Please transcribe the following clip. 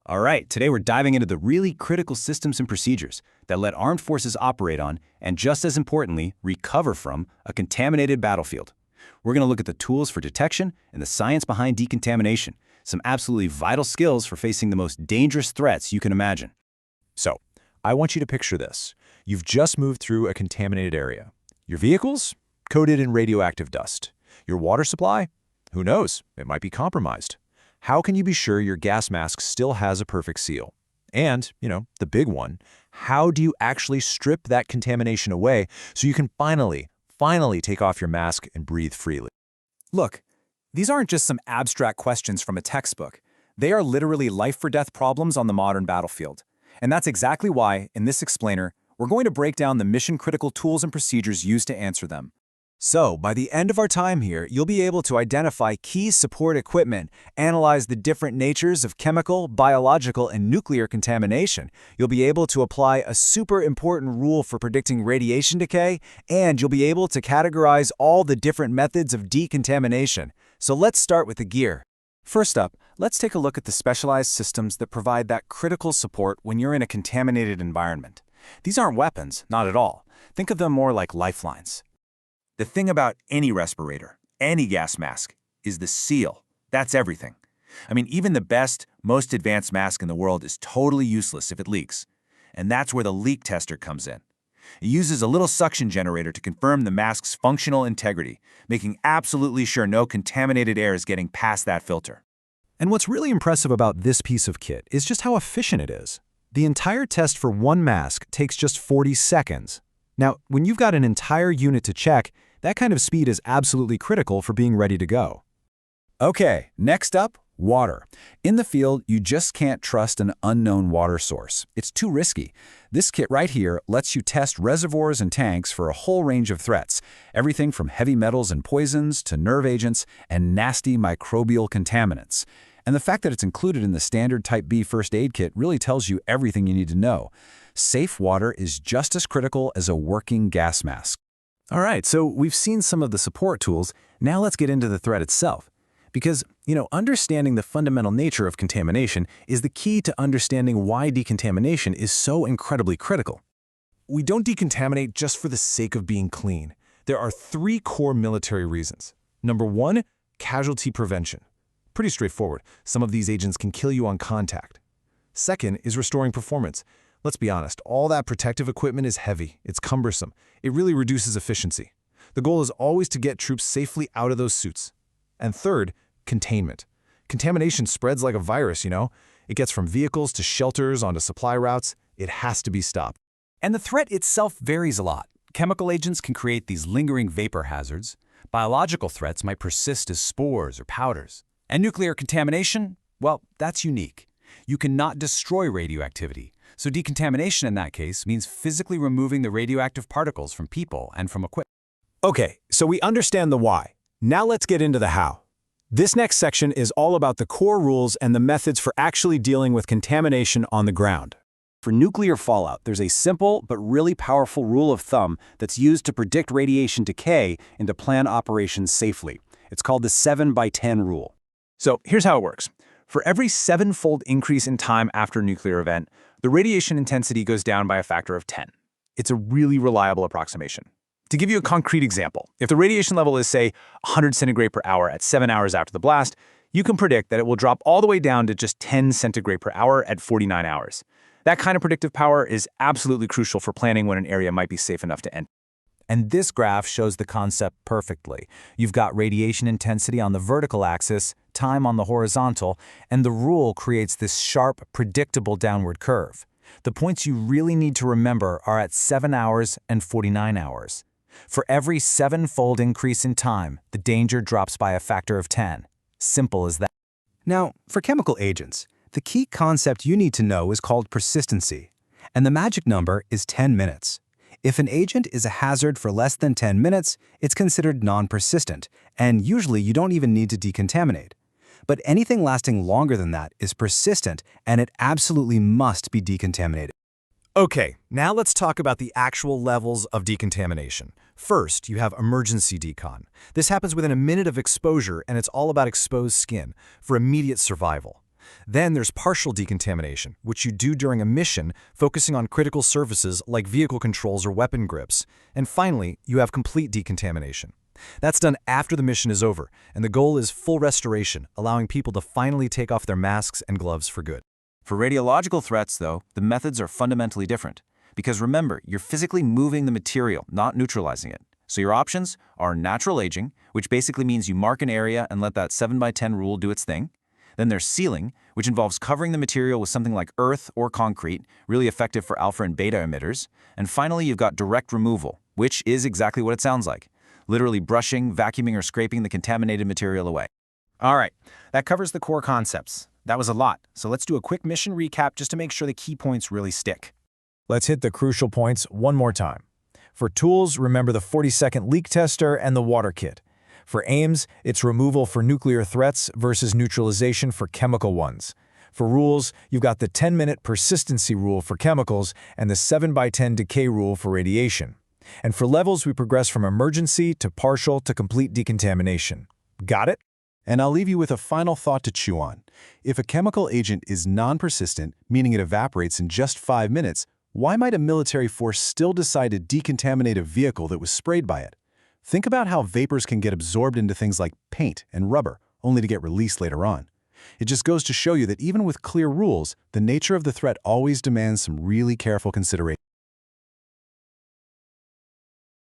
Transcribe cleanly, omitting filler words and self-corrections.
All right, today we're diving into the really critical systems and procedures that let armed forces operate on, and just as importantly, recover from, a contaminated battlefield. We're going to look at the tools for detection and the science behind decontamination, some absolutely vital skills for facing the most dangerous threats you can imagine. So, I want you to picture this. You've just moved through a contaminated area. Your vehicles? Coated in radioactive dust. Your water supply? Who knows? It might be compromised. How can you be sure your gas mask still has a perfect seal? And, the big one, how do you actually strip that contamination away so you can finally take off your mask and breathe freely? Look, these aren't just some abstract questions from a textbook. They are literally life-or-death problems on the modern battlefield. And that's exactly why, in this explainer, we're going to break down the mission-critical tools and procedures used to answer them. So, by the end of our time here, you'll be able to identify key support equipment, analyze the different natures of chemical, biological, and nuclear contamination. You'll be able to apply a super important rule for predicting radiation decay, and you'll be able to categorize all the different methods of decontamination. So let's start with the gear. First up, let's take a look at the specialized systems that provide that critical support when you're in a contaminated environment. These aren't weapons, not at all. Think of them more like lifelines. The thing about any respirator, any gas mask, is the seal. That's everything. I mean, even the best, most advanced mask in the world is totally useless if it leaks. And that's where the leak tester comes in. It uses a little suction generator to confirm the mask's functional integrity, making absolutely sure no contaminated air is getting past that filter. And what's really impressive about this piece of kit is just how efficient it is. The entire test for one mask takes just 40 seconds. Now, when you've got an entire unit to check, that kind of speed is absolutely critical for being ready to go. Okay, next up, water. In the field, you just can't trust an unknown water source. It's too risky. This kit right here lets you test reservoirs and tanks for a whole range of threats, everything from heavy metals and poisons to nerve agents and nasty microbial contaminants. And the fact that it's included in the standard Type B first aid kit really tells you everything you need to know. Safe water is just as critical as a working gas mask. All right, so we've seen some of the support tools. Now let's get into the threat itself. Because, understanding the fundamental nature of contamination is the key to understanding why decontamination is so incredibly critical. We don't decontaminate just for the sake of being clean. There are 3 core military reasons. Number 1, casualty prevention. Pretty straightforward. Some of these agents can kill you on contact. Second is restoring performance. Let's be honest, all that protective equipment is heavy, it's cumbersome, it really reduces efficiency. The goal is always to get troops safely out of those suits. And third, containment. Contamination spreads like a virus, It gets from vehicles to shelters onto supply routes. It has to be stopped. And the threat itself varies a lot. Chemical agents can create these lingering vapor hazards. Biological threats might persist as spores or powders. And nuclear contamination, well, that's unique. You cannot destroy radioactivity. So decontamination in that case means physically removing the radioactive particles from people and from equipment. Okay, so we understand the why. Now let's get into the how. This next section is all about the core rules and the methods for actually dealing with contamination on the ground. For nuclear fallout, there's a simple but really powerful rule of thumb that's used to predict radiation decay and to plan operations safely. It's called the 7-by-10 rule. So here's how it works. For every 7-fold increase in time after a nuclear event, the radiation intensity goes down by a factor of 10. It's a really reliable approximation. To give you a concrete example, if the radiation level is, say, 100 centigrade per hour at 7 hours after the blast, you can predict that it will drop all the way down to just 10 centigrade per hour at 49 hours. That kind of predictive power is absolutely crucial for planning when an area might be safe enough to enter. And this graph shows the concept perfectly. You've got radiation intensity on the vertical axis, time on the horizontal, and the rule creates this sharp, predictable downward curve. The points you really need to remember are at 7 hours and 49 hours. For every 7-fold increase in time, the danger drops by a factor of 10. Simple as that. Now, for chemical agents, the key concept you need to know is called persistency, and the magic number is 10 minutes. If an agent is a hazard for less than 10 minutes, it's considered non-persistent, and usually you don't even need to decontaminate. But anything lasting longer than that is persistent, and it absolutely must be decontaminated. Okay, now let's talk about the actual levels of decontamination. First, you have emergency decon. This happens within a minute of exposure, and it's all about exposed skin for immediate survival. Then there's partial decontamination, which you do during a mission, focusing on critical surfaces like vehicle controls or weapon grips. And finally, you have complete decontamination. That's done after the mission is over, and the goal is full restoration, allowing people to finally take off their masks and gloves for good. For radiological threats, though, the methods are fundamentally different. Because remember, you're physically moving the material, not neutralizing it. So your options are natural aging, which basically means you mark an area and let that 7x10 rule do its thing. Then there's sealing, which involves covering the material with something like earth or concrete, really effective for alpha and beta emitters. And finally, you've got direct removal, which is exactly what it sounds like. Literally brushing, vacuuming, or scraping the contaminated material away. All right, that covers the core concepts. That was a lot, so let's do a quick mission recap just to make sure the key points really stick. Let's hit the crucial points one more time. For tools, remember the 40-second leak tester and the water kit. For aims, it's removal for nuclear threats versus neutralization for chemical ones. For rules, you've got the 10-minute persistency rule for chemicals and the 7x10 decay rule for radiation. And for levels, we progress from emergency to partial to complete decontamination. Got it? And I'll leave you with a final thought to chew on. If a chemical agent is non-persistent, meaning it evaporates in just 5 minutes, why might a military force still decide to decontaminate a vehicle that was sprayed by it? Think about how vapors can get absorbed into things like paint and rubber, only to get released later on. It just goes to show you that even with clear rules, the nature of the threat always demands some really careful consideration.